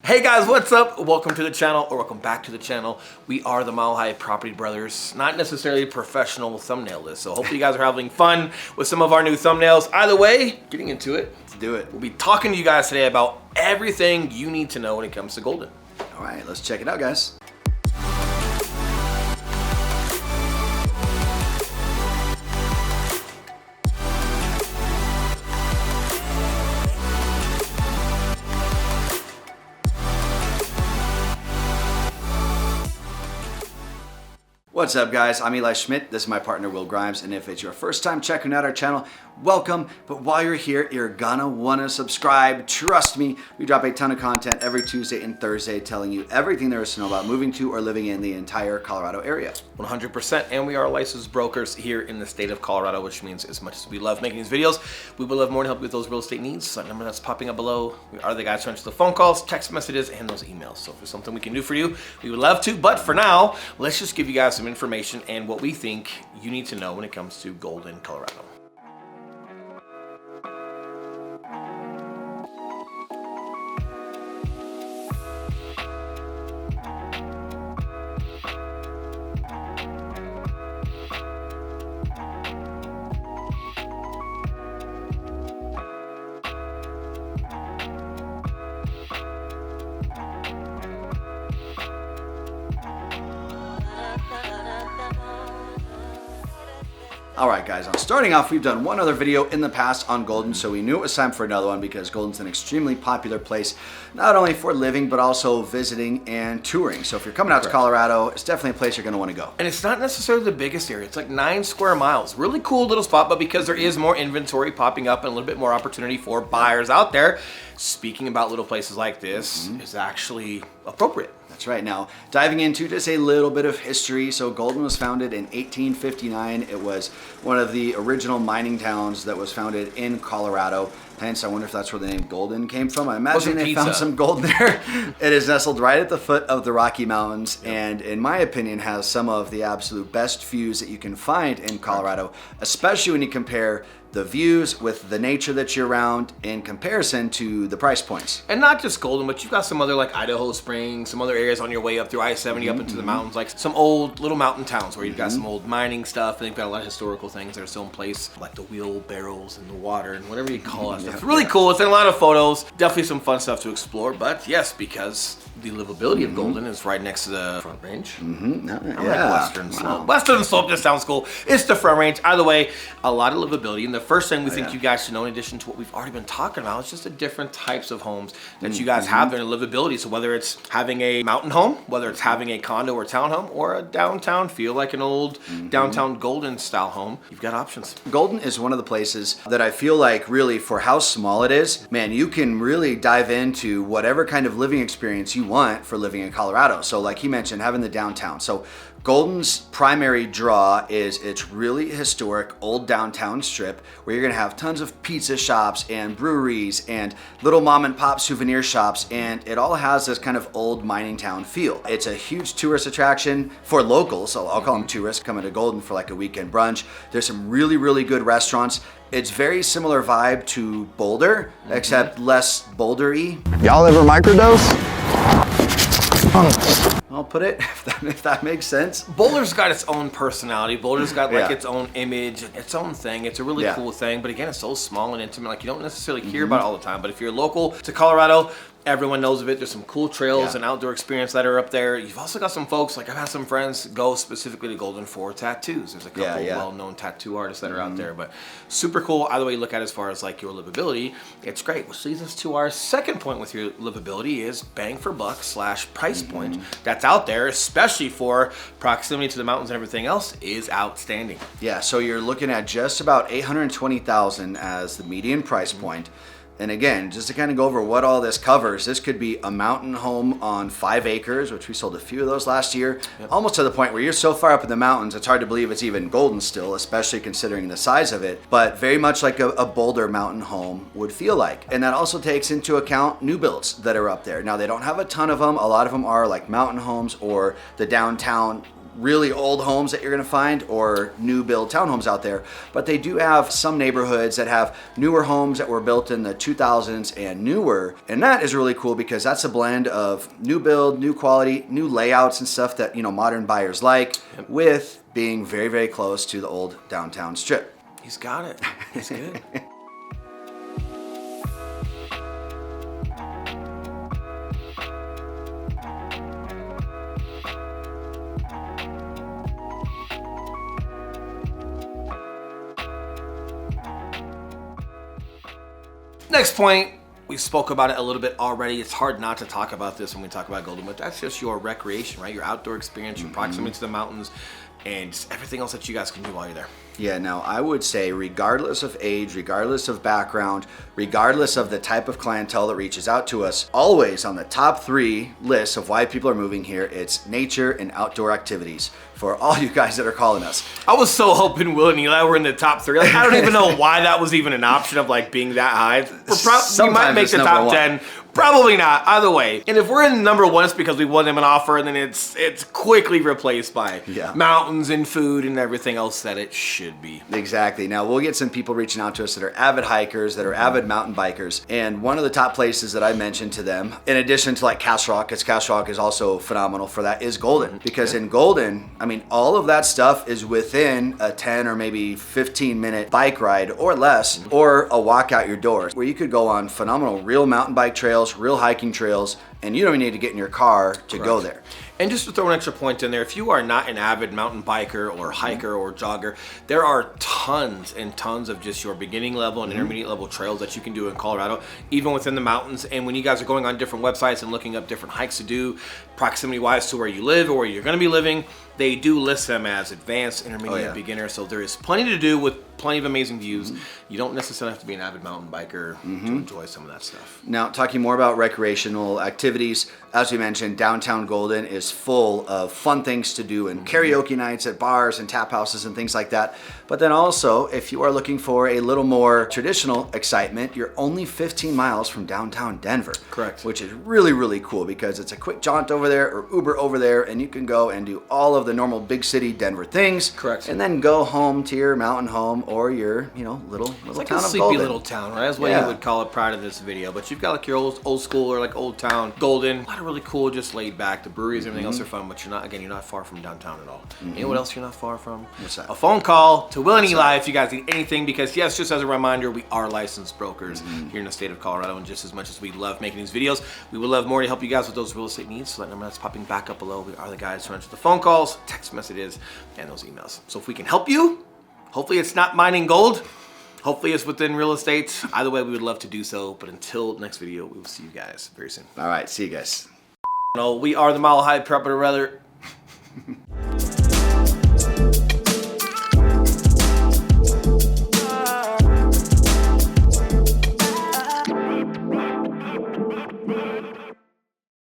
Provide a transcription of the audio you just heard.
Hey guys, what's up? Welcome to the channel, or welcome back to the channel. We are the Mile High Property Brothers, not necessarily professional thumbnailists. So hopefully you guys are having fun with some of our new thumbnails. Either way, getting into it. Let's do it. We'll be talking to you guys today about everything you need to know when it comes to Golden. All right, let's check it out, guys. What's up, guys? I'm Eli Schmidt. This is my partner, Will Grimes. And if it's your first time checking out our channel, welcome. But while you're here, you're gonna wanna subscribe. Trust me, we drop a ton of content every Tuesday and Thursday telling you everything there is to know about moving to or living in the entire Colorado area. 100%. And we are licensed brokers here in the state of Colorado, which means as much as we love making these videos, we would love more to help you with those real estate needs. So that number that's popping up below, we are the guys to answer the phone calls, text messages, and those emails. So if there's something we can do for you, we would love to. But for now, let's just give you guys some information and what we think you need to know when it comes to Golden, Colorado. All right, guys, now starting off, we've done one other video in the past on Golden, so we knew it was time for another one because Golden's an extremely popular place, not only for living, but also visiting and touring. So if you're coming out to Colorado, it's definitely a place you're gonna wanna go. And it's not necessarily the biggest area. It's like 9 square miles. Really cool little spot, but because there is more inventory popping up and a little bit more opportunity for buyers out there, speaking about little places like this is actually appropriate. That's right. Now, diving into just a little bit of history. So Golden was founded in 1859. It was one of the original mining towns that was founded in Colorado. Hence, I wonder if that's where the name Golden came from. I imagine they found some gold there. It is nestled right at the foot of the Rocky Mountains, and in my opinion, has some of the absolute best views that you can find in Colorado, especially when you compare the views with the nature that you're around in comparison to the price points. And not just Golden, but you've got some other like Idaho Springs, some other areas on your way up through I-70 up into the mountains, like some old little mountain towns where you've got some old mining stuff, and they've got a lot of historical things that are still in place, like the wheelbarrows and the water and whatever you call it. It's really cool. It's in a lot of photos. Definitely some fun stuff to explore, but yes, because the livability of Golden is right next to the Front Range. I like Western Slope. Western Slope just sounds cool. It's the Front Range. Either way, a lot of livability. And the first thing we think you guys should know, in addition to what we've already been talking about, is just the different types of homes that you guys have there in livability. So whether it's having a mountain home, whether it's having a condo or townhome, or a downtown feel like an old downtown Golden style home, you've got options. Golden is one of the places that I feel like really, for how small it is, man, you can really dive into whatever kind of living experience you want for living in Colorado. So like he mentioned, having the downtown. So Golden's primary draw is its really historic old downtown strip where you're gonna have tons of pizza shops and breweries and little mom and pop souvenir shops, and it all has this kind of old mining town feel. It's a huge tourist attraction for locals, so I'll call them tourists coming to Golden for like a weekend brunch. There's some really, really good restaurants. It's very similar vibe to Boulder, except less Boulder-y. Y'all ever microdose? I'll put it, if that makes sense. Boulder's got its own personality. Boulder's got like its own image, its own thing. It's a really cool thing, but again, it's so small and intimate. Like you don't necessarily hear about it all the time, but if you're local to Colorado, everyone knows of it. There's some cool trails and outdoor experience that are up there. You've also got some folks, like I've had some friends go specifically to Golden for tattoos. There's a couple well-known tattoo artists that are out there, but super cool. Either way you look at it, as far as like your livability, it's great. Which leads us to our second point with your livability is bang for buck / price point that's out there, especially for proximity to the mountains and everything else, is outstanding. Yeah, so you're looking at just about $820,000 as the median price point. And again, just to kind of go over what all this covers, this could be a mountain home on 5 acres, which we sold a few of those last year, almost to the point where you're so far up in the mountains, it's hard to believe it's even Golden still, especially considering the size of it, but very much like a Boulder mountain home would feel like. And that also takes into account new builds that are up there. Now, they don't have a ton of them. A lot of them are like mountain homes or the downtown really old homes that you're going to find or new build townhomes out there, but they do have some neighborhoods that have newer homes that were built in the 2000s and newer. And that is really cool because that's a blend of new build, new quality, new layouts and stuff that, you know, modern buyers like, with being very, very close to the old downtown strip. He's got it. He's good. Next point, we spoke about it a little bit already. It's hard not to talk about this when we talk about Golden, but that's just your recreation, right? Your outdoor experience, your proximity to the mountains, and just everything else that you guys can do while you're there. Yeah, now I would say regardless of age, regardless of background, regardless of the type of clientele that reaches out to us, always on the top 3 lists of why people are moving here, it's nature and outdoor activities for all you guys that are calling us. I was so hoping Will and Eli were in the top 3. Like, I don't even know why that was even an option of like being that high. We might make the top 10. Probably not. Either way. And if we're in number 1, it's because we won them an offer, and then it's quickly replaced by mountains and food and everything else that it should be. Exactly. Now we'll get some people reaching out to us that are avid hikers, that are avid mountain bikers, and one of the top places that I mentioned to them, in addition to like Castle Rock, because Castle Rock is also phenomenal for that, is Golden. Because in Golden, I mean, all of that stuff is within a 10 or maybe 15-minute bike ride or less, or a walk out your doors, where you could go on phenomenal real mountain bike trails, real hiking trails, and you don't even need to get in your car to go there. And just to throw an extra point in there, if you are not an avid mountain biker or hiker or jogger, there are tons and tons of just your beginning level and intermediate level trails that you can do in Colorado, even within the mountains. And when you guys are going on different websites and looking up different hikes to do, proximity-wise to where you live or where you're going to be living, they do list them as advanced, intermediate, beginner. So there is plenty to do with plenty of amazing views. You don't necessarily have to be an avid mountain biker to enjoy some of that stuff. Now, talking more about recreational activities, as we mentioned, downtown Golden is full of fun things to do and karaoke nights at bars and tap houses and things like that. But then also, if you are looking for a little more traditional excitement, you're only 15 miles from downtown Denver. Correct. Which is really, really cool because it's a quick jaunt over there or Uber over there, and you can go and do all of the normal big city Denver things. Correct. And then go home to your mountain home or your, you know, little it's like town a of sleepy Golden. little town, right? That's what you would call it prior to this video. But you've got like your old school or like old town Golden. A lot of really cool, just laid back. The breweries, everything else are fun, but you're not far from downtown at all. You know what else you're not far from? What's that? A phone call to Will and Eli if you guys need anything, because yes, just as a reminder, we are licensed brokers here in the state of Colorado, and just as much as we love making these videos, we would love more to help you guys with those real estate needs. So that number that's popping back up below, we are the guys who answer the phone calls, text messages, and those emails. So if we can help you, hopefully it's not mining gold. Hopefully it's within real estate. Either way, we would love to do so. But until next video, we will see you guys very soon. All right, see you guys. No, we are the Mile High Prepper, rather.